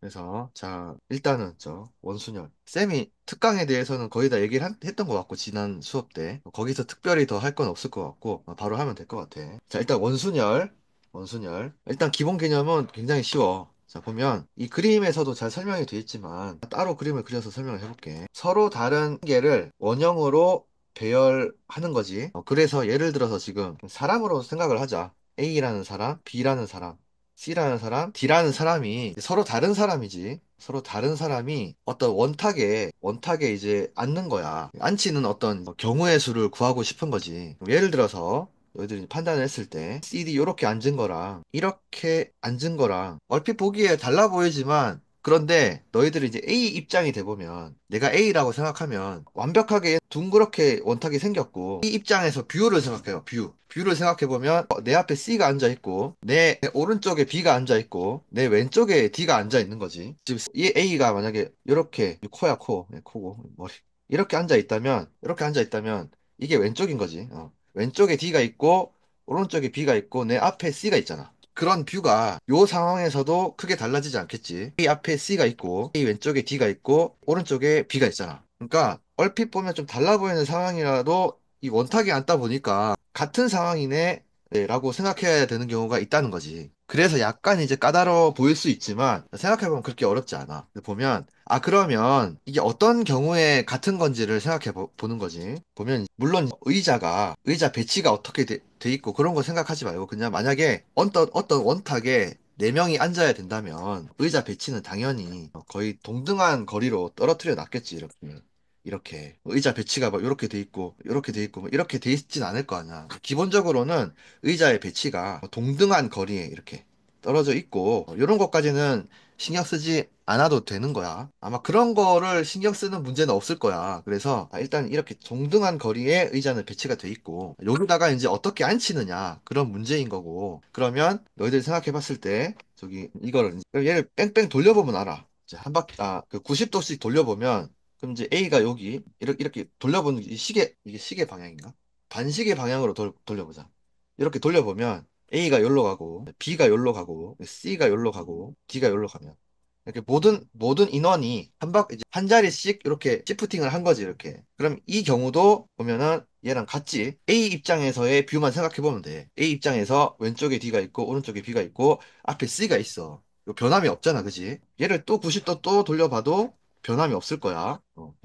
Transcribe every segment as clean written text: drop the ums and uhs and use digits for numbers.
그래서 자 일단은 저 원순열 쌤이 특강에 대해서는 거의 다 얘기를 했던 것 같고 지난 수업 때 거기서 특별히 더 할 건 없을 것 같고 바로 하면 될 것 같아. 자 일단 원순열 일단 기본 개념은 굉장히 쉬워. 자 보면 이 그림에서도 잘 설명이 되어 있지만 따로 그림을 그려서 설명을 해볼게. 서로 다른 개를 원형으로 배열하는 거지. 그래서 예를 들어서 지금 사람으로 생각을 하자. A라는 사람, B라는 사람, C라는 사람, D라는 사람이 서로 다른 사람이지. 서로 다른 사람이 어떤 원탁에 이제 앉는 거야. 앉히는 어떤 경우의 수를 구하고 싶은 거지. 예를 들어서 너희들이 판단을 했을 때 CD 이렇게 앉은 거랑 이렇게 앉은 거랑 얼핏 보기에 달라 보이지만 그런데 너희들이 이제 A 입장이 돼보면 내가 A라고 생각하면 완벽하게 둥그렇게 원탁이 생겼고 이 입장에서 뷰를 생각해요. 뷰를 생각해보면 내 앞에 C가 앉아있고 내 오른쪽에 B가 앉아있고 내 왼쪽에 D가 앉아있는 거지. 지금 이 A가 만약에 이렇게 코야 코고 머리 이렇게 앉아있다면 이게 왼쪽인 거지. 왼쪽에 D가 있고 오른쪽에 B가 있고 내 앞에 C가 있잖아. 그런 뷰가 요 상황에서도 크게 달라지지 않겠지. A 앞에 C가 있고 A 왼쪽에 D가 있고 오른쪽에 B가 있잖아. 그러니까 얼핏 보면 좀 달라 보이는 상황이라도 이 원탁이 앉다 보니까 같은 상황이네 라고 생각해야 되는 경우가 있다는 거지. 그래서 약간 이제 까다로워 보일 수 있지만 생각해보면 그렇게 어렵지 않아. 보면 그러면 이게 어떤 경우에 같은 건지를 생각해 보는 거지. 보면 물론 의자 배치가 어떻게 돼 있고 그런 거 생각하지 말고 그냥 만약에 어떤 원탁에 네 명이 앉아야 된다면 의자 배치는 당연히 거의 동등한 거리로 떨어뜨려 놨겠지 이렇게 의자 배치가 막 이렇게 돼 있고 이렇게 돼 있고 뭐 이렇게 돼 있진 않을 거 아니야. 기본적으로는 의자의 배치가 동등한 거리에 이렇게 떨어져 있고 이런 것까지는 신경 쓰지 않아도 되는 거야. 아마 그런 거를 신경 쓰는 문제는 없을 거야. 그래서 일단 이렇게 동등한 거리에 의자는 배치가 돼 있고 여기다가 이제 어떻게 앉히느냐 그런 문제인 거고 그러면 너희들 생각해 봤을 때 저기 이거를 얘를 뺑뺑 돌려보면 알아. 이제 한 바퀴 그 90도씩 돌려보면 그럼 이제 A가 여기 이렇게 돌려보는 이 이게 시계 방향인가? 반시계 방향으로 돌려보자. 이렇게 돌려보면 A가 여기로 가고 B가 여기로 가고 C가 여기로 가고 D가 여기로 가면 이렇게 모든 인원이 이제 한 자리씩 이렇게 시프팅을 한 거지 이렇게. 그럼 이 경우도 보면은 얘랑 같지. A 입장에서의 뷰만 생각해 보면 돼. A 입장에서 왼쪽에 D가 있고 오른쪽에 B가 있고 앞에 C가 있어. 이거 변함이 없잖아, 그지? 얘를 또 90도 또 돌려봐도 변함이 없을 거야.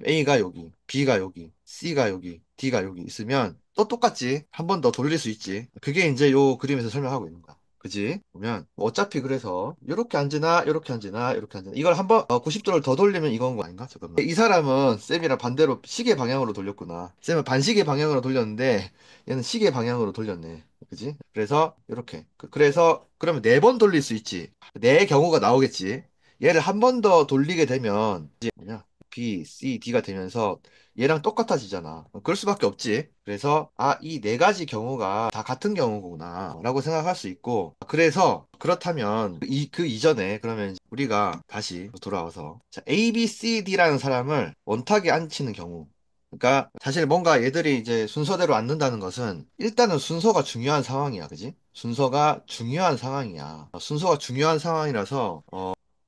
A가 여기, B가 여기, C가 여기, D가 여기 있으면 또 똑같지. 한 번 더 돌릴 수 있지. 그게 이제 요 그림에서 설명하고 있는 거야. 그지? 보면 뭐 어차피 그래서 이렇게 앉으나 이렇게 앉으나 이렇게 앉으나 이걸 한번 90도를 더 돌리면 이건 거 아닌가? 잠깐만. 이 사람은 쌤이랑 반대로 시계 방향으로 돌렸구나. 쌤은 반시계 방향으로 돌렸는데 얘는 시계 방향으로 돌렸네. 그지? 그래서 이렇게 그래서 그러면 네 번 돌릴 수 있지. 네 경우가 나오겠지. 얘를 한 번 더 돌리게 되면 이제 뭐냐? B, C, D가 되면서 얘랑 똑같아지잖아. 그럴 수밖에 없지. 그래서 이 네 가지 경우가 다 같은 경우구나 라고 생각할 수 있고 그래서 그렇다면 그 이전에 그러면 이제 우리가 다시 돌아와서 자, A, B, C, D라는 사람을 원탁에 앉히는 경우 그러니까 사실 뭔가 얘들이 이제 순서대로 앉는다는 것은 일단은 순서가 중요한 상황이야. 그지? 순서가 중요한 상황이야. 순서가 중요한 상황이라서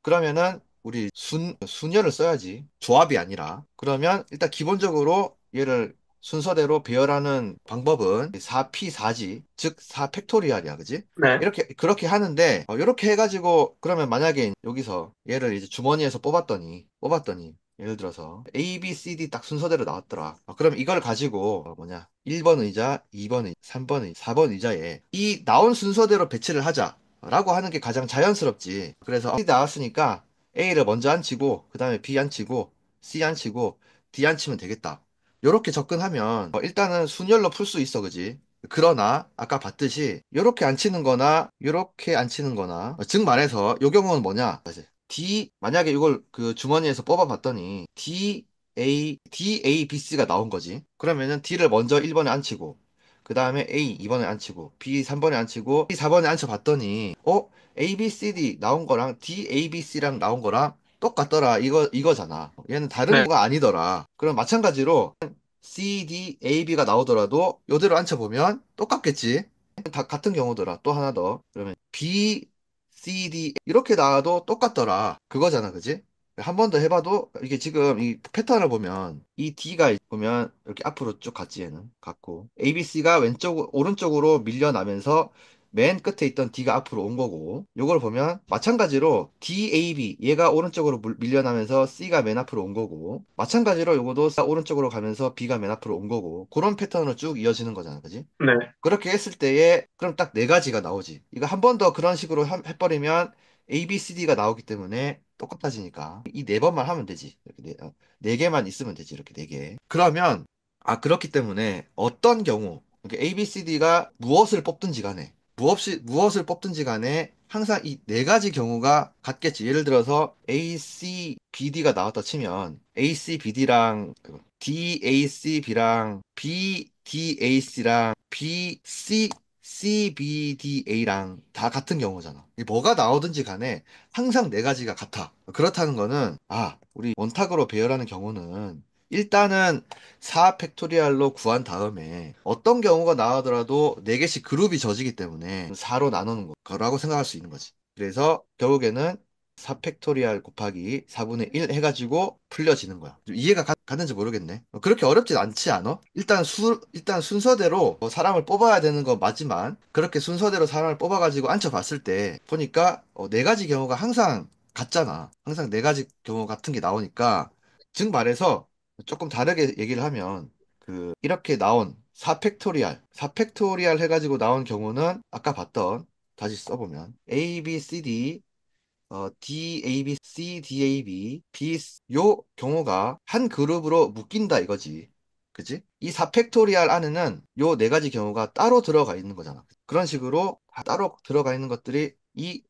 그러면은 우리 순열을 써야지. 조합이 아니라. 그러면 일단 기본적으로 얘를 순서대로 배열하는 방법은 4P4지. 즉 4팩토리얼이야. 그지? 네. 그렇게 하는데 이렇게 해가지고 그러면 만약에 여기서 얘를 이제 주머니에서 뽑았더니 예를 들어서 A, B, C, D 딱 순서대로 나왔더라. 그럼 이걸 가지고 뭐냐 1번 의자, 2번 의자, 3번 의자, 4번 의자에 이 나온 순서대로 배치를 하자. 라고 하는 게 가장 자연스럽지. 그래서 A 나왔으니까 A를 먼저 앉히고, 그 다음에 B 앉히고, C 앉히고, D 앉히면 되겠다. 요렇게 접근하면 일단은 순열로 풀 수 있어, 그지? 그러나 아까 봤듯이 요렇게 앉히는 거나 요렇게 앉히는 거나 즉 말해서 요 경우는 뭐냐? D 만약에 이걸 그 주머니에서 뽑아 봤더니 D, A, B, C가 나온 거지. 그러면은 D를 먼저 1번에 앉히고 그 다음에 A 2번에 앉히고 B 3번에 앉히고 C 4번에 앉혀봤더니 A, B, C, D 나온 거랑 D, A, B, C랑 나온 거랑 똑같더라 이거잖아. 얘는 다른 네. 거가 아니더라. 그럼 마찬가지로 C, D, A, B가 나오더라도 요대로 앉혀보면 똑같겠지. 다 같은 경우더라. 또 하나 더. 그러면 B, C, D 이렇게 나와도 똑같더라. 그거잖아, 그지? 한 번 더 해봐도 이게 지금 이 패턴을 보면 이 D가 보면 이렇게 앞으로 쭉 갔지 얘는 갔고 ABC가 오른쪽으로 밀려나면서 맨 끝에 있던 D가 앞으로 온 거고 요걸 보면 마찬가지로 DAB 얘가 오른쪽으로 밀려나면서 C가 맨 앞으로 온 거고 마찬가지로 요거도 오른쪽으로 가면서 B가 맨 앞으로 온 거고 그런 패턴으로 쭉 이어지는 거잖아, 그지? 네. 그렇게 했을 때에 그럼 딱 네 가지가 나오지. 이거 한 번 더 그런 식으로 해버리면 A, B, C, D가 나오기 때문에 똑같아지니까 이 네 번만 하면 되지. 이렇게 네 개만 있으면 되지. 이렇게 네 개. 그러면 그렇기 때문에 어떤 경우 이렇게 A, B, C, D가 무엇을 뽑든지 간에 무엇을 뽑든지 간에 항상 이 네 가지 경우가 같겠지. 예를 들어서 A, C, B, D가 나왔다 치면 A, C, B, D랑 D, A, C, B랑 B, D, A, C랑 B, C, C, B, D, A랑 다 같은 경우잖아. 이 뭐가 나오든지 간에 항상 네 가지가 같아. 그렇다는 거는, 우리 원탁으로 배열하는 경우는 일단은 4 팩토리얼로 구한 다음에 어떤 경우가 나오더라도 4개씩 그룹이 져지기 때문에 4로 나누는 거라고 생각할 수 있는 거지. 그래서 결국에는 4 팩토리얼 곱하기 4분의 1 해가지고 풀려지는 거야. 좀 이해가 가는지 모르겠네. 그렇게 어렵진 않지 않아? 일단 순서대로 사람을 뽑아야 되는 거 맞지만, 그렇게 순서대로 사람을 뽑아가지고 앉혀봤을 때, 보니까 네 가지 경우가 항상 같잖아. 항상 네 가지 경우 같은 게 나오니까, 즉 말해서 조금 다르게 얘기를 하면, 이렇게 나온 4팩토리얼 해가지고 나온 경우는 아까 봤던, 다시 써보면, A, B, C, D, DAB, CDAB, B, 요 경우가 한 그룹으로 묶인다 이거지. 그지? 이 4팩토리얼 안에는 요 네 가지 경우가 따로 들어가 있는 거잖아. 그런 식으로 다 따로 들어가 있는 것들이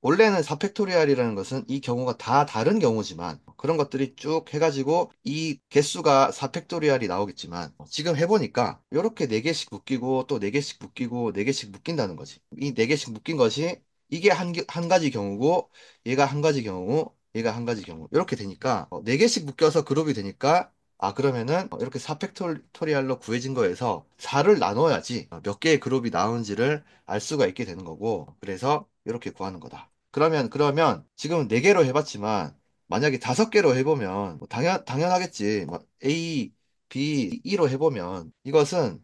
원래는 4팩토리얼이라는 것은 이 경우가 다 다른 경우지만 그런 것들이 쭉 해가지고 이 개수가 4팩토리얼이 나오겠지만 지금 해보니까 이렇게 4개씩 묶이고 또 4개씩 묶이고 4개씩 묶인다는 거지. 이 4개씩 묶인 것이 이게 한 가지 경우고 얘가 한 가지 경우, 얘가 한 가지 경우. 이렇게 되니까, 네 개씩 묶여서 그룹이 되니까, 그러면은, 이렇게 4팩토리얼로 구해진 거에서 4를 나눠야지 몇 개의 그룹이 나오는지를 알 수가 있게 되는 거고, 그래서 이렇게 구하는 거다. 그러면, 지금 4개로 해봤지만, 만약에 5개로 해보면, 당연하겠지. 뭐 A, B, E로 해보면, 이것은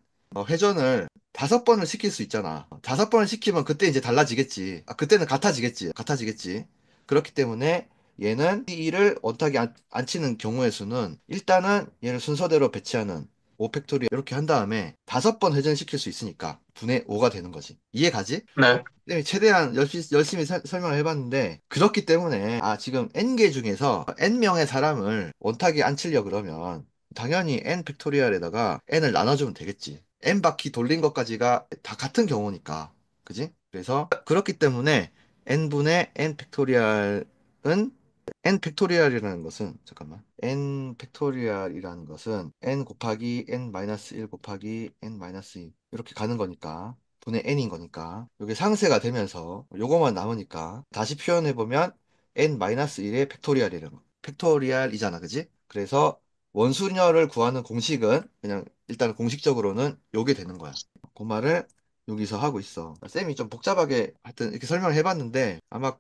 회전을 5번을 시킬 수 있잖아. 5번을 시키면 그때 이제 달라지겠지. 그때는 같아지겠지. 그렇기 때문에 얘는 E를 원탁에 안 치는 경우의 수는 일단은 얘를 순서대로 배치하는 5팩토리얼 이렇게 한 다음에 5번 회전시킬 수 있으니까 분의 5가 되는 거지. 이해 가지? 네. 네, 최대한 열심히 설명을 해봤는데 그렇기 때문에 지금 N개 중에서 N명의 사람을 원탁에 앉히려 그러면 당연히 N 팩토리얼에다가 N을 나눠주면 되겠지. N 바퀴 돌린 것까지가 다 같은 경우니까. 그지? 그래서 그렇기 때문에 N분의 N 팩토리얼은 n 팩토리얼이라는 것은 잠깐만 n 팩토리얼이라는 것은 n 곱하기 n 마이너스 1 곱하기 n 마이너스 2 이렇게 가는 거니까 분의 n인 거니까 이게 상쇄가 되면서 요거만 남으니까 다시 표현해 보면 n 마이너스 1의 팩토리얼이라는 거 팩토리얼이잖아, 그지? 그래서 원수열을 구하는 공식은 그냥 일단 공식적으로는 요게 되는 거야. 그 말을 여기서 하고 있어. 쌤이 좀 복잡하게 하여튼 이렇게 설명을 해봤는데 아마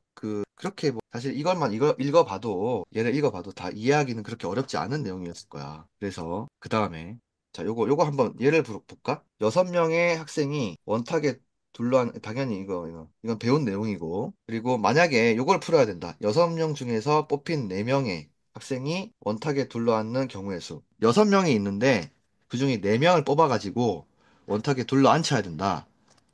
그렇게 뭐 사실 이것만 얘를 읽어봐도 다 이해하기는 그렇게 어렵지 않은 내용이었을 거야. 그래서 그 다음에 자 요거 한번 예를 볼까? 6명의 학생이 원탁에 둘러한 당연히 이건 배운 내용이고 그리고 만약에 요걸 풀어야 된다. 6명 중에서 뽑힌 4명의 학생이 원탁에 둘러앉는 경우의 수. 6명이 있는데 그중에 4명을 뽑아가지고 원탁에 둘러 앉혀야 된다.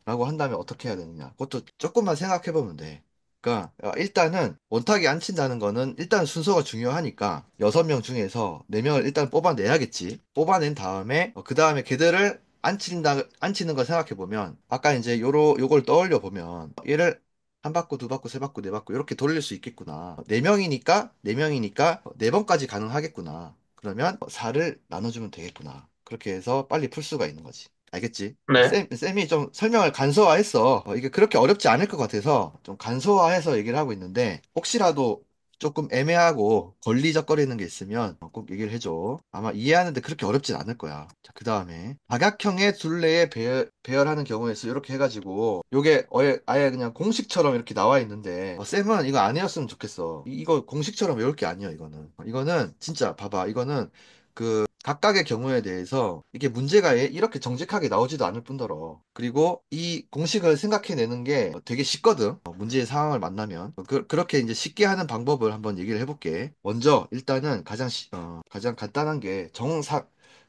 라고 한다면 어떻게 해야 되느냐? 그것도 조금만 생각해 보면 돼. 그러니까 일단은 원탁에 앉힌다는 거는 일단 순서가 중요하니까 6명 중에서 4명을 일단 뽑아내야겠지. 뽑아낸 다음에 그 다음에 걔들을 앉히는 걸 생각해 보면 아까 이제 요걸 떠올려 보면 얘를 한 바퀴, 두 바퀴, 세 바퀴, 네 바퀴 이렇게 돌릴 수 있겠구나. 4명이니까 4번까지 가능하겠구나. 그러면 4를 나눠주면 되겠구나. 그렇게 해서 빨리 풀 수가 있는 거지. 알겠지? 네. 쌤이 좀 설명을 간소화했어. 이게 그렇게 어렵지 않을 것 같아서 좀 간소화해서 얘기를 하고 있는데, 혹시라도 조금 애매하고 걸리적거리는 게 있으면 꼭 얘기를 해줘. 아마 이해하는데 그렇게 어렵진 않을 거야. 자, 그 다음에 다각형의 둘레에 배열하는 경우에서 이렇게 해가지고 요게 아예 그냥 공식처럼 이렇게 나와 있는데 쌤은 이거 안 외웠으면 좋겠어. 이거 공식처럼 외울 게 아니야, 이거는. 이거는 진짜 봐봐. 이거는 그 각각의 경우에 대해서 이게 문제가 이렇게 정직하게 나오지도 않을 뿐더러 그리고 이 공식을 생각해내는 게 되게 쉽거든. 문제의 상황을 만나면 그렇게 이제 쉽게 하는 방법을 한번 얘기를 해볼게. 먼저 일단은 가장 간단한 게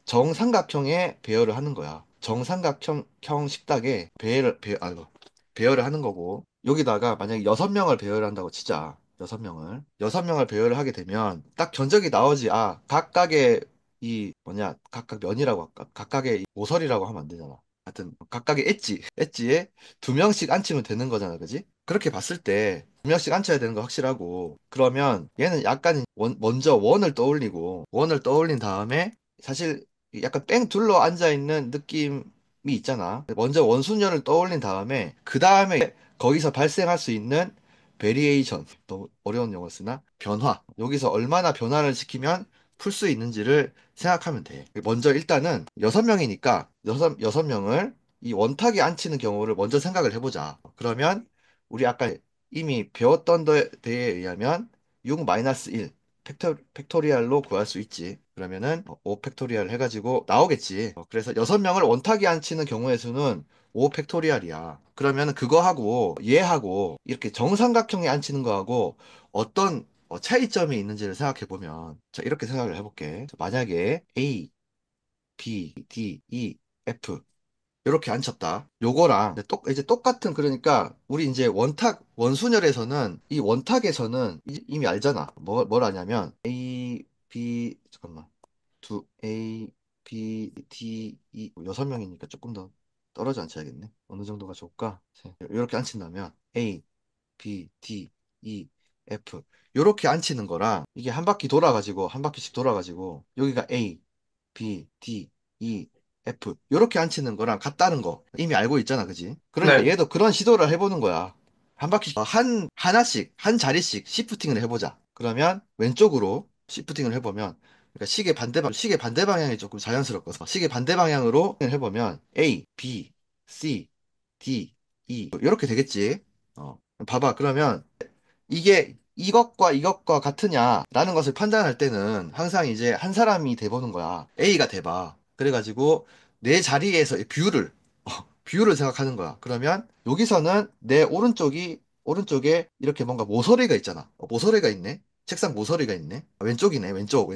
정삼각형의 배열을 하는 거야. 정삼각형 식탁에 배열을 하는 거고 여기다가 만약에 6명을 배열한다고 치자. 6명을 배열을 하게 되면 딱 견적이 나오지. 아, 각각의 이 뭐냐 각각 면이라고 할까 각각의 이 모서리라고 하면 안 되잖아. 하여튼 각각의 엣지에 2명씩 앉히면 되는 거잖아, 그지? 그렇게 봤을 때 2명씩 앉혀야 되는 거 확실하고 그러면 얘는 약간 먼저 원을 떠올린 다음에 사실 약간 뺑 둘러 앉아 있는 느낌이 있잖아. 먼저 원순열을 떠올린 다음에 그 다음에 거기서 발생할 수 있는 베리에이션, 너무 어려운 용어 쓰나? 변화. 여기서 얼마나 변화를 시키면 풀 수 있는지를 생각하면 돼. 먼저 일단은 6명이니까 여섯 명을 이 원탁에 앉히는 경우를 먼저 생각을 해보자. 그러면 우리 아까 이미 배웠던 데에 의하면 6-1 팩토리얼로 구할 수 있지. 그러면은 5 팩토리얼 해가지고 나오겠지. 그래서 6명을 원탁에 앉히는 경우의 수는 5 팩토리얼이야. 그러면 그거하고 얘하고 이렇게 정삼각형에 앉히는 거하고 어떤 차이점이 있는지를 생각해 보면 자 이렇게 생각을 해볼게. 자, 만약에 A, B, D, E, F 이렇게 앉혔다. 요거랑 이제 똑같은 그러니까 우리 이제 원순열에서는 이 원탁에서는 이미 알잖아. 뭘 아냐면 A, B 잠깐만 A, B, D, E 6명이니까 조금 더 떨어져 앉혀야겠네. 어느 정도가 좋을까? 이렇게 앉힌다면 A, B, D, E, F 요렇게 앉히는 거랑 이게 한 바퀴씩 돌아가지고 여기가 A, B, D, E, F 요렇게 앉히는 거랑 같다는 거 이미 알고 있잖아, 그지? 그러니까 네. 얘도 그런 시도를 해보는 거야. 한 바퀴 하나씩 한 자리씩 시프팅을 해보자. 그러면 왼쪽으로 시프팅을 해보면 그러니까 시계 반대 방향이 조금 자연스럽거든. 시계 반대 방향으로 해보면 A, B, C, D, E 이렇게 되겠지. 봐봐. 그러면 이게 이것과 같으냐라는 것을 판단할 때는 항상 이제 한 사람이 돼보는 거야. A가 돼봐. 그래가지고 내 자리에서 이 뷰를 생각하는 거야. 그러면 여기서는 내 오른쪽에 이렇게 뭔가 모서리가 있잖아. 모서리가 있네. 책상 모서리가 있네. 왼쪽이네. 왼쪽.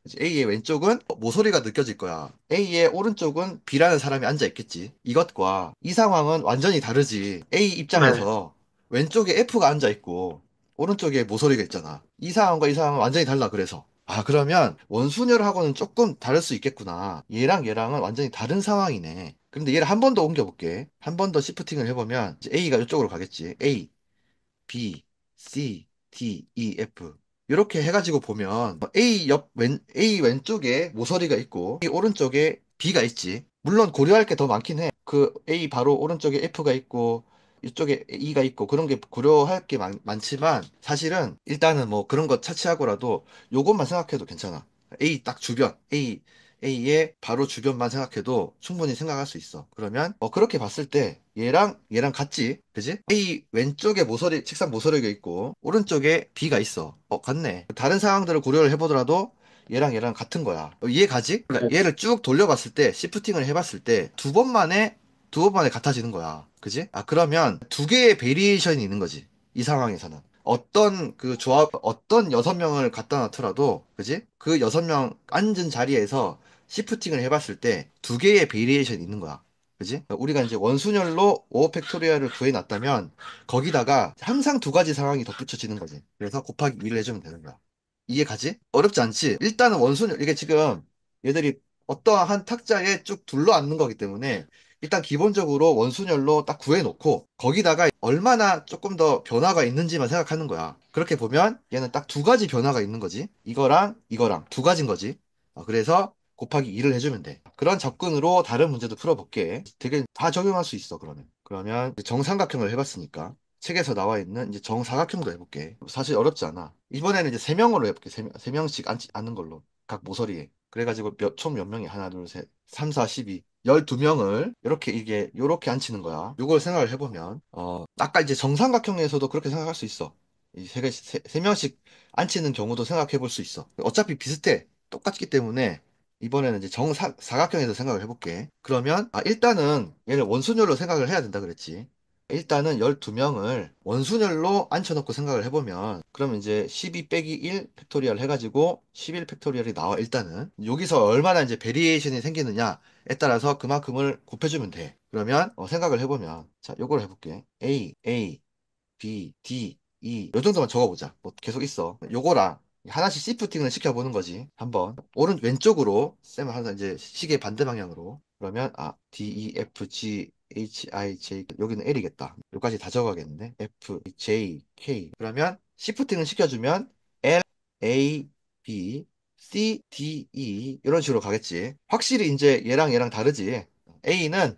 그치? A의 왼쪽은 모서리가 느껴질 거야. A의 오른쪽은 B라는 사람이 앉아 있겠지. 이것과 이 상황은 완전히 다르지. A 네. 입장에서 왼쪽에 F가 앉아 있고 오른쪽에 모서리가 있잖아. 이 상황과 이 상황은 완전히 달라. 그래서 아, 그러면 원순열하고는 조금 다를 수 있겠구나. 얘랑은 완전히 다른 상황이네. 그런데 얘를 한 번 더 옮겨볼게. 한 번 더 시프팅을 해보면 이제 A가 이쪽으로 가겠지. A, B, C, D, E, F. 이렇게 해가지고 보면 A 왼쪽에 모서리가 있고 A 오른쪽에 B가 있지. 물론 고려할 게 더 많긴 해. 그 A 바로 오른쪽에 F가 있고 이쪽에 E가 있고 그런 게 고려할 게 많지만 사실은 일단은 뭐 그런 거 차치하고라도 요것만 생각해도 괜찮아. A 딱 주변, A의 바로 주변만 생각해도 충분히 생각할 수 있어. 그러면 그렇게 봤을 때 얘랑 같지? 그지? A 왼쪽에 책상 모서리가 있고 오른쪽에 B가 있어. 같네. 다른 상황들을 고려를 해보더라도 얘랑 같은 거야. 이해 가지? 그러니까 네. 얘를 쭉 돌려봤을 때 시프팅을 해봤을 때 두 번만에 같아지는 거야. 그지? 아, 그러면 두 개의 베리에이션이 있는 거지. 이 상황에서는. 어떤 6명을 갖다 놔더라도, 그지? 그 6명 앉은 자리에서 시프팅을 해봤을 때 두 개의 베리에이션이 있는 거야. 그지? 우리가 이제 원순열로 5 팩토리얼을 구해놨다면 거기다가 항상 두 가지 상황이 덧붙여지는 거지. 그래서 곱하기 2를 해주면 되는 거야. 이해 가지? 어렵지 않지? 일단은 원순열, 이게 지금 얘들이 어떠한 탁자에 쭉 둘러앉는 거기 때문에 일단 기본적으로 원순열로 딱 구해놓고 거기다가 얼마나 조금 더 변화가 있는지만 생각하는 거야. 그렇게 보면 얘는 딱 두 가지 변화가 있는 거지. 이거랑 두 가지인 거지. 그래서 곱하기 2를 해주면 돼. 그런 접근으로 다른 문제도 풀어볼게. 되게 다 적용할 수 있어, 그러면. 그러면 정삼각형을 해봤으니까. 책에서 나와 있는 이제 정사각형도 해볼게. 사실 어렵지 않아. 이번에는 이제 세 명으로 해볼게. 세 명씩 앉는 걸로. 각 모서리에. 그래가지고 총 몇 명이 하나, 둘, 셋, 3, 4, 12. 12명을 이렇게 요렇게 앉히는 거야. 요걸 생각을 해보면, 아까 이제 정삼각형에서도 그렇게 생각할 수 있어. 세 명씩 앉히는 경우도 생각해 볼 수 있어. 어차피 비슷해. 똑같기 때문에 이번에는 이제 사각형에서 생각을 해볼게. 그러면, 일단은 얘를 원순열로 생각을 해야 된다 그랬지. 일단은 12명을 원순열로 앉혀놓고 생각을 해보면, 그러면 이제 12 빼기 1 팩토리얼 해가지고 11 팩토리얼이 나와, 일단은. 여기서 얼마나 이제 베리에이션이 생기느냐에 따라서 그만큼을 곱해주면 돼. 그러면, 생각을 해보면, 자, 요걸 해볼게. B, D, E. 요 정도만 적어보자. 뭐 계속 있어. 요거랑 하나씩 시프팅을 시켜보는 거지. 한번. 왼쪽으로, 쌤은 항상 이제 시계 반대 방향으로. 그러면, D, E, F, G, H, I, J. 여기는 L이겠다. 여기까지 다 적어야겠는데. F, J, K. 그러면, 시프팅을 시켜주면, L, A, B, C, D, E. 이런 식으로 가겠지. 확실히 이제 얘랑 다르지. A는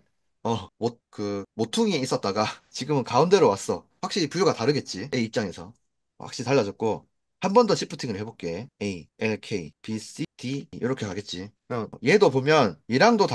모퉁이에 있었다가 지금은 가운데로 왔어. 확실히 부류가 다르겠지. A 입장에서. 확실히 달라졌고. 한 번 더 시프팅을 해볼게. A, L, K, B, C, D. 이렇게 가겠지. 그럼 얘도 보면 얘랑도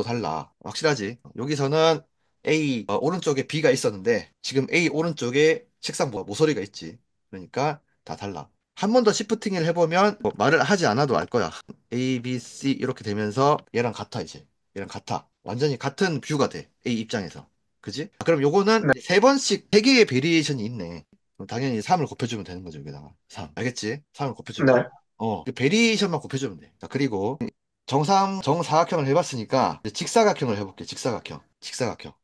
달라. 확실하지? 여기서는 A 오른쪽에 B가 있었는데 지금 A 오른쪽에 책상 모서리가 있지. 그러니까 다 달라. 한 번 더 시프팅을 해보면 말을 하지 않아도 알 거야. A, B, C 이렇게 되면서 얘랑 같아 이제. 얘랑 같아. 완전히 같은 뷰가 돼. A 입장에서. 그지? 그럼 요거는 네, 세 번씩 세 개의 베리에이션이 있네. 그럼 당연히 3을 곱해주면 되는 거죠, 여기다가. 3. 알겠지? 3을 곱해주면. 네, 그 베리에이션만 곱해주면 돼. 자, 그리고 정사각형을 해봤으니까 이제 직사각형을 해볼게. 직사각형.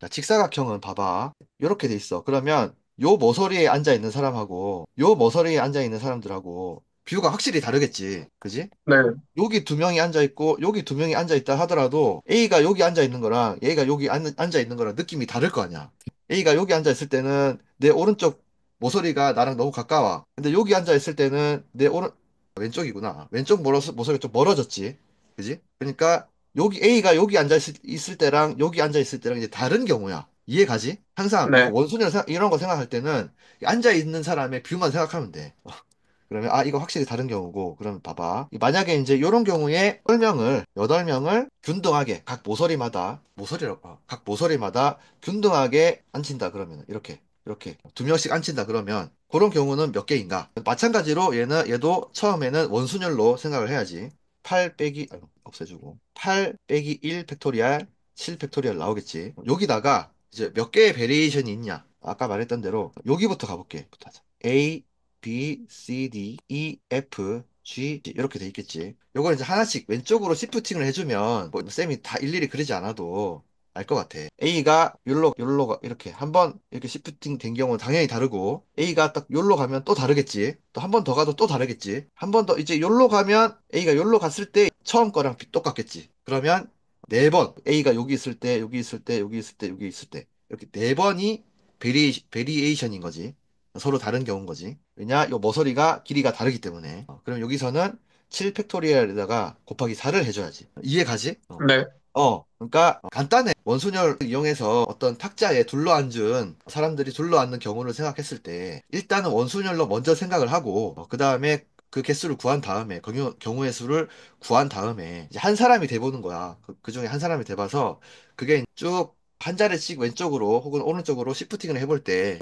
자, 직사각형은 봐봐. 요렇게 돼 있어. 그러면 요 모서리에 앉아 있는 사람하고 요 모서리에 앉아 있는 사람들하고 뷰가 확실히 다르겠지. 그지? 네, 여기 두 명이 앉아 있고 여기 두 명이 앉아 있다 하더라도 A가 여기 앉아 있는 거랑 얘가 여기 앉아 있는 거랑 느낌이 다를 거 아니야. A가 여기 앉아 있을 때는 내 오른쪽 모서리가 나랑 너무 가까워. 근데 여기 앉아 있을 때는 내 왼쪽이구나. 왼쪽 모서리가 좀 멀어졌지. 그지? 그러니까 여기 A가 여기 앉아 있을 때랑 여기 앉아 있을 때랑 이제 다른 경우야. 이해가지? 항상 이거 네, 이런 거 생각할 때는 앉아 있는 사람의 뷰만 생각하면 돼. 그러면 이거 확실히 다른 경우고 그러면 봐봐 만약에 이제 이런 경우에 8명을 균등하게 각 모서리마다 균등하게 앉힌다 그러면 이렇게 두 명씩 앉힌다 그러면 그런 경우는 몇 개인가 마찬가지로 얘도 처음에는 원순열로 생각을 해야지 8 빼기 없애주고 8 빼기 1 팩토리얼 7 팩토리얼 나오겠지 여기다가 이제 몇 개의 베리에이션이 있냐 아까 말했던 대로 여기부터 가볼게 A B, C, D, E, F, G 이렇게 돼 있겠지. 요걸 이제 하나씩 왼쪽으로 시프팅을 해주면 뭐 쌤이 다 일일이 그리지 않아도 알 것 같아. A가 요로 이렇게 한 번 이렇게 시프팅 된 경우는 당연히 다르고 A가 딱 요로 가면 또 다르겠지. 또 한 번 더 가도 또 다르겠지. 한 번 더 이제 요로 가면 A가 요로 갔을 때 처음 거랑 똑같겠지. 그러면 네 번 A가 여기 있을 때 여기 있을 때 여기 있을 때 여기 있을 때 이렇게 네 번이 베리에이션인 거지. 서로 다른 경우인 거지. 왜냐? 요 머서리가 길이가 다르기 때문에. 그럼 여기서는 7 팩토리얼에다가 곱하기 4를 해줘야지. 이해 가지? 네, 그러니까 간단해. 원순열 이용해서 어떤 탁자에 둘러앉은 사람들이 둘러앉는 경우를 생각했을 때 일단은 원순열로 먼저 생각을 하고 그 다음에 그 개수를 구한 다음에 경우의 수를 구한 다음에 이제 한 사람이 돼보는 거야. 그 중에 한 사람이 돼봐서 그게 쭉 한 자리씩 왼쪽으로 혹은 오른쪽으로 시프팅을 해볼 때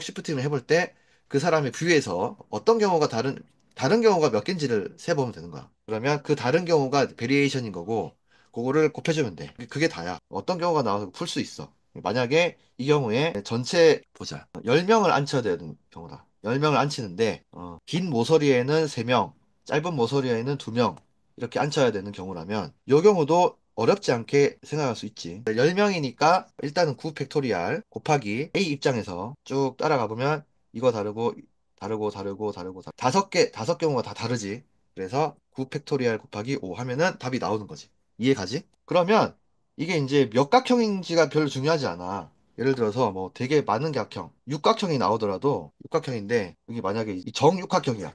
그 사람의 뷰에서 어떤 경우가 다른 경우가 몇 개인지를 세보면 되는 거야. 그러면 그 다른 경우가 베리에이션인 거고 그거를 곱해주면 돼. 그게 다야. 어떤 경우가 나와서 풀 수 있어. 만약에 이 경우에 전체 보자. 10명을 앉혀야 되는 경우다. 10명을 앉히는데 긴 모서리에는 3명, 짧은 모서리에는 2명 이렇게 앉혀야 되는 경우라면 이 경우도 어렵지 않게 생각할 수 있지. 10명이니까 일단은 9 팩토리얼 곱하기 A 입장에서 쭉 따라가 보면 이거 다르고 다섯 경우가 다 다르지. 그래서 9 팩토리얼 곱하기 5 하면은 답이 나오는 거지. 이해 가지? 그러면 이게 이제 몇 각형인지가 별로 중요하지 않아. 예를 들어서 뭐 되게 많은 각형, 육각형이 나오더라도 육각형인데 여기 만약에 이 정육각형이야.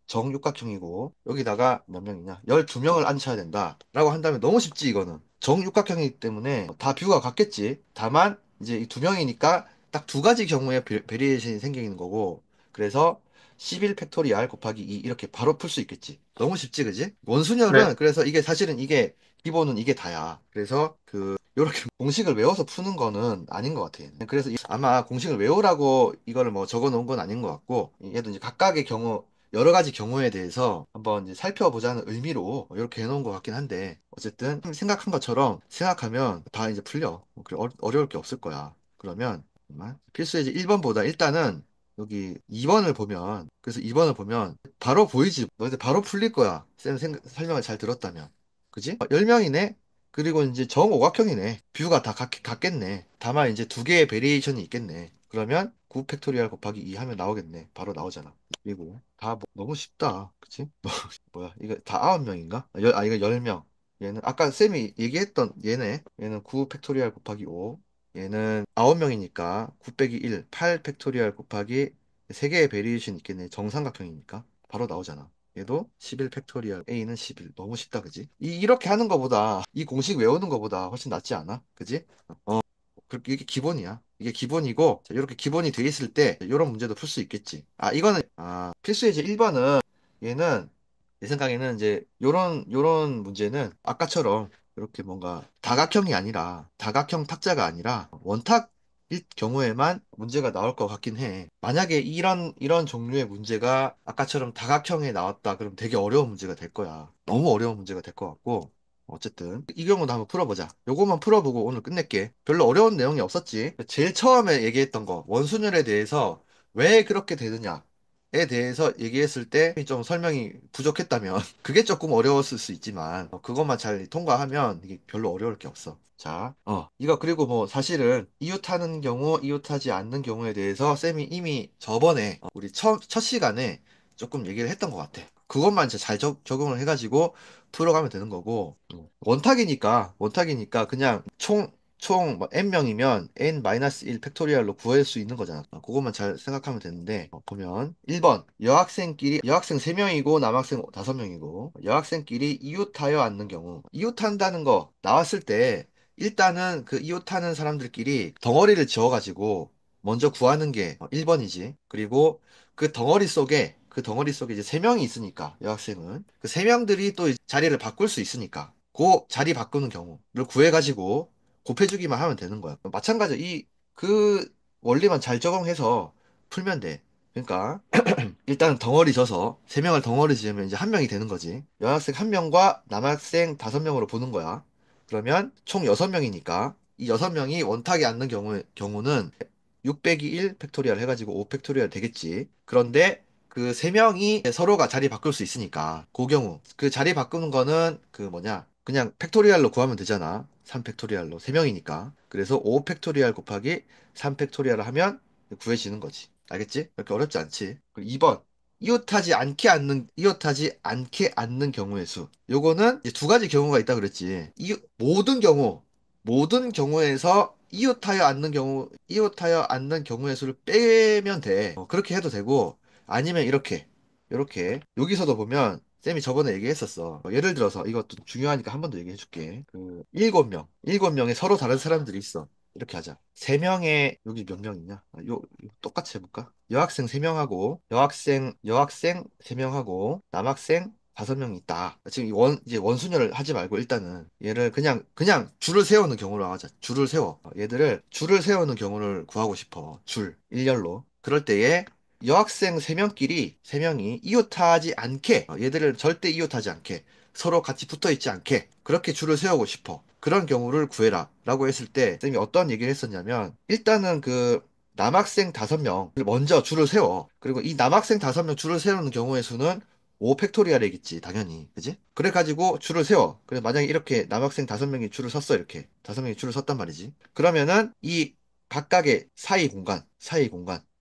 정육각형이고 여기다가 몇 명이냐? 12명을 앉혀야 된다. 라고 한다면 너무 쉽지 이거는. 정육각형이기 때문에 다 뷰가 같겠지. 다만 이제 이 두 명이니까 딱 두 가지 경우에 베리에이션이 생기는 거고, 그래서 11 팩토리알 곱하기 2 이렇게 바로 풀 수 있겠지. 너무 쉽지, 그지? 네. 원순열은 그래서 이게 사실은 이게 기본은 이게 다야. 그래서 그 요렇게 공식을 외워서 푸는 거는 아닌 것 같아. 그래서 아마 공식을 외우라고 이거를 뭐 적어 놓은 건 아닌 것 같고, 얘도 이제 각각의 경우 여러 가지 경우에 대해서 한번 이제 살펴보자는 의미로 이렇게 해놓은 것 같긴 한데, 어쨌든 생각한 것처럼 생각하면 다 이제 풀려. 그래, 어려울 게 없을 거야. 그러면 잠깐만. 필수 예제 1번보다 일단은 여기 2번을 보면, 그래서 2번을 보면 바로 보이지. 너희들 바로 풀릴 거야. 쌤 설명을 잘 들었다면. 그지? 10명이네? 그리고 이제 정오각형이네. 뷰가 다 같겠네. 다만 이제 두 개의 베리에이션이 있겠네. 그러면 9 팩토리얼 곱하기 2 하면 나오겠네. 바로 나오잖아. 그리고 다 너무 쉽다. 그치? 뭐야? 이거 다 9명인가? 이거 10명. 얘는 아까 쌤이 얘기했던 얘네. 얘는 9 팩토리얼 곱하기 5. 얘는 9명이니까 9 빼기 1, 8 팩토리얼 곱하기 3개의 베리에이션 있겠네. 정삼각형이니까. 바로 나오잖아. 얘도 11 팩토리얼, A는 11. 너무 쉽다, 그지? 이렇게 하는 거보다, 이 공식 외우는 거보다 훨씬 낫지 않아? 그지? 그렇게 이게 기본이야. 이게 기본이고, 자, 이렇게 기본이 돼 있을 때, 이런 문제도 풀 수 있겠지. 이거는, 필수 예제 1번은, 얘는, 내 생각에는 이제, 요런 문제는, 아까처럼, 이렇게 뭔가, 다각형이 아니라, 다각형 탁자가 아니라, 원탁일 경우에만 문제가 나올 것 같긴 해. 만약에 이런 종류의 문제가, 아까처럼 다각형에 나왔다, 그럼 되게 어려운 문제가 될 거야. 너무 어려운 문제가 될 것 같고, 어쨌든 이 경우도 한번 풀어보자. 요거만 풀어보고 오늘 끝낼게. 별로 어려운 내용이 없었지. 제일 처음에 얘기했던 거 원순열에 대해서 왜 그렇게 되느냐에 대해서 얘기했을 때 좀 설명이 부족했다면 그게 조금 어려웠을 수 있지만 그것만 잘 통과하면 이게 별로 어려울 게 없어. 자, 이거 그리고 뭐 사실은 이웃하는 경우, 이웃하지 않는 경우에 대해서 쌤이 이미 저번에 우리 첫 시간에 조금 얘기를 했던 것 같아. 그것만 이제 잘 적용을 해가지고 풀어가면 되는 거고 원탁이니까 그냥 총 뭐 n명이면 n-1 팩토리얼로 구할 수 있는 거잖아. 그것만 잘 생각하면 되는데 보면 1번 여학생 3명이고 남학생 5명이고 여학생끼리 이웃하여 앉는 경우 이웃한다는 거 나왔을 때 일단은 그 이웃하는 사람들끼리 덩어리를 지어가지고 먼저 구하는 게 1번이지. 그리고 그 덩어리 속에 이제 3명이 있으니까 여학생은 그 3명들이 또 자리를 바꿀 수 있으니까 그 자리 바꾸는 경우를 구해가지고 곱해주기만 하면 되는 거야. 마찬가지로 그 원리만 잘 적용해서 풀면 돼. 그러니까 일단 덩어리 져서 3명을 덩어리 지으면 이제 한 명이 되는 거지. 여학생 1명과 남학생 5명으로 보는 거야. 그러면 총 6명이니까 이 6명이 원탁에 앉는 경우는 6 빼기 1 팩토리얼 해가지고 5 팩토리얼 되겠지. 그런데 그 3명이 서로가 자리 바꿀 수 있으니까 그 경우 그 자리 바꾸는 거는 그 뭐냐 그냥 팩토리얼로 구하면 되잖아. 3 팩토리얼로 3명이니까. 그래서 5 팩토리얼 곱하기 3 팩토리얼을 하면 구해지는 거지. 알겠지? 그렇게 어렵지 않지. 그리고 2번. 이웃하지 않는 경우의 수. 요거는 이제 두 가지 경우가 있다 그랬지. 모든 경우에서 이웃하여 않는 경우의 수를 빼면 돼. 그렇게 해도 되고, 아니면 이렇게. 여기서도 보면, 쌤이 저번에 얘기했었어. 예를 들어서, 이것도 중요하니까 한 번 더 얘기해줄게. 일곱 명의 서로 다른 사람들이 있어. 이렇게 하자. 세 명의, 여기 몇 명 있냐? 똑같이 해볼까? 여학생 세 명하고, 남학생 5명이 있다. 지금 이제 원순열을 하지 말고 일단은 얘를 그냥 줄을 세우는 경우로 하자. 줄을 세워. 얘들을 줄을 세우는 경우를 구하고 싶어. 일렬로. 그럴 때에 여학생 3명이 이웃하지 않게, 얘들을 절대 이웃하지 않게, 서로 같이 붙어 있지 않게, 그렇게 줄을 세우고 싶어. 그런 경우를 구해라. 라고 했을 때, 쌤이 어떤 얘기를 했었냐면, 일단은 그 남학생 5명을 먼저 줄을 세워. 그리고 이 남학생 5명 줄을 세우는 경우의 수는 5 팩토리얼이겠지, 당연히. 그지? 그래가지고 줄을 세워. 그래, 만약에 이렇게 남학생 5명이 줄을 섰어, 이렇게. 5명이 줄을 섰단 말이지. 그러면은 이 각각의 사이 공간.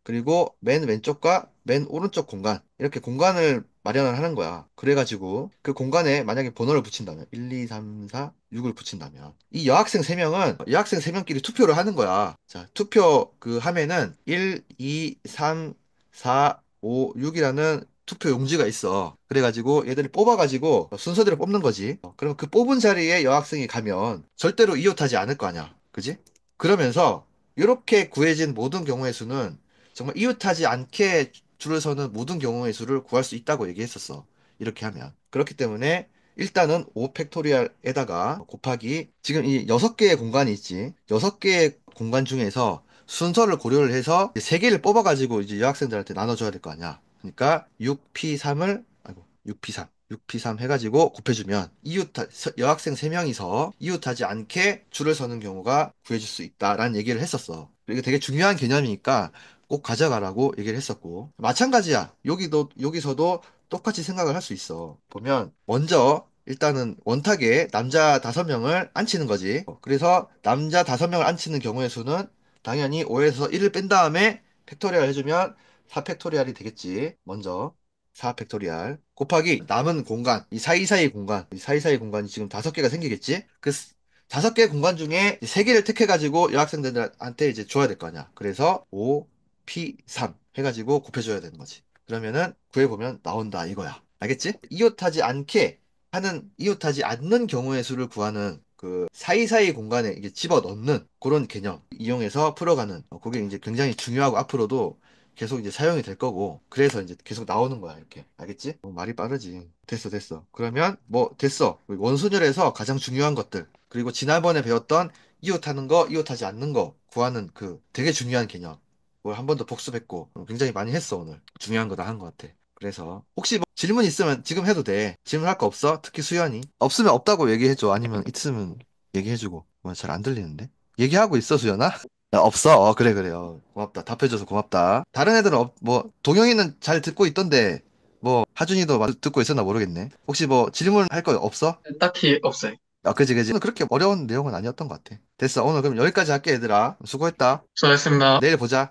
그리고 맨 왼쪽과 맨 오른쪽 공간. 이렇게 공간을 마련을 하는 거야. 그래가지고 그 공간에 만약에 번호를 붙인다면 1, 2, 3, 4, 6을 붙인다면 이 여학생 3명끼리 투표를 하는 거야. 자, 투표 그 하면은 1, 2, 3, 4, 5, 6이라는 투표 용지가 있어. 그래가지고 얘들을 뽑아가지고 순서대로 뽑는 거지. 그럼 그 뽑은 자리에 여학생이 가면 절대로 이웃하지 않을 거 아니야. 그지? 그러면서 이렇게 구해진 모든 경우의 수는 정말 이웃하지 않게 줄을 서는 모든 경우의 수를 구할 수 있다고 얘기했었어. 이렇게 하면. 그렇기 때문에 일단은 5 팩토리얼에다가 곱하기 지금 이 6개의 공간이 있지. 6개의 공간 중에서 순서를 고려를 해서 3개를 뽑아가지고 이제 여학생들한테 나눠줘야 될 거 아니야. 그러니까 6P3을, 아이고, 6P3. 6P3 해가지고 곱해주면 여학생 3명이서 이웃하지 않게 줄을 서는 경우가 구해줄 수 있다라는 얘기를 했었어. 이게 되게 중요한 개념이니까 꼭 가져가라고 얘기를 했었고. 마찬가지야. 여기서도 똑같이 생각을 할 수 있어. 보면, 먼저, 일단은 원탁에 남자 5명을 앉히는 거지. 그래서 남자 5명을 앉히는 경우의 수는 당연히 5에서 1을 뺀 다음에 팩토리얼 해주면 4팩토리얼이 되겠지. 먼저. 4팩토리얼 곱하기 남은 공간, 이 사이사이 공간, 이 사이사이 공간이 지금 5개가 생기겠지? 그 5개 공간 중에 3개를 택해가지고 여학생들한테 이제 줘야 될 거 아니야. 그래서 5, P3 해가지고 곱해줘야 되는 거지. 그러면은 구해보면 나온다 이거야. 알겠지? 이웃하지 않는 경우의 수를 구하는 그 사이사이 공간에 이게 집어 넣는 그런 개념 이용해서 풀어가는 그게 이제 굉장히 중요하고 앞으로도 계속 이제 사용이 될 거고 그래서 이제 계속 나오는 거야 이렇게 알겠지? 말이 빠르지. 됐어. 그러면 뭐 됐어. 원순열에서 가장 중요한 것들 그리고 지난번에 배웠던 이웃하는 거 이웃하지 않는 거 구하는 그 되게 중요한 개념 그걸 한 번 더 복습했고 굉장히 많이 했어 오늘. 중요한 거 다 한 것 같아. 그래서 혹시 뭐 질문 있으면 지금 해도 돼. 질문할 거 없어? 특히 수연이. 없으면 없다고 얘기해줘. 아니면 있으면 얘기해주고. 뭐 잘 안 들리는데? 얘기하고 있어, 수연아? 없어? 그래. 고맙다. 답해줘서 고맙다. 다른 애들은 뭐, 동영이는 잘 듣고 있던데, 뭐, 하준이도 듣고 있었나 모르겠네. 혹시 뭐, 질문할 거 없어? 딱히 없어요. 그지. 오늘 그렇게 어려운 내용은 아니었던 것 같아. 됐어. 오늘 그럼 여기까지 할게, 얘들아. 수고했다. 수고하셨습니다. 내일 보자.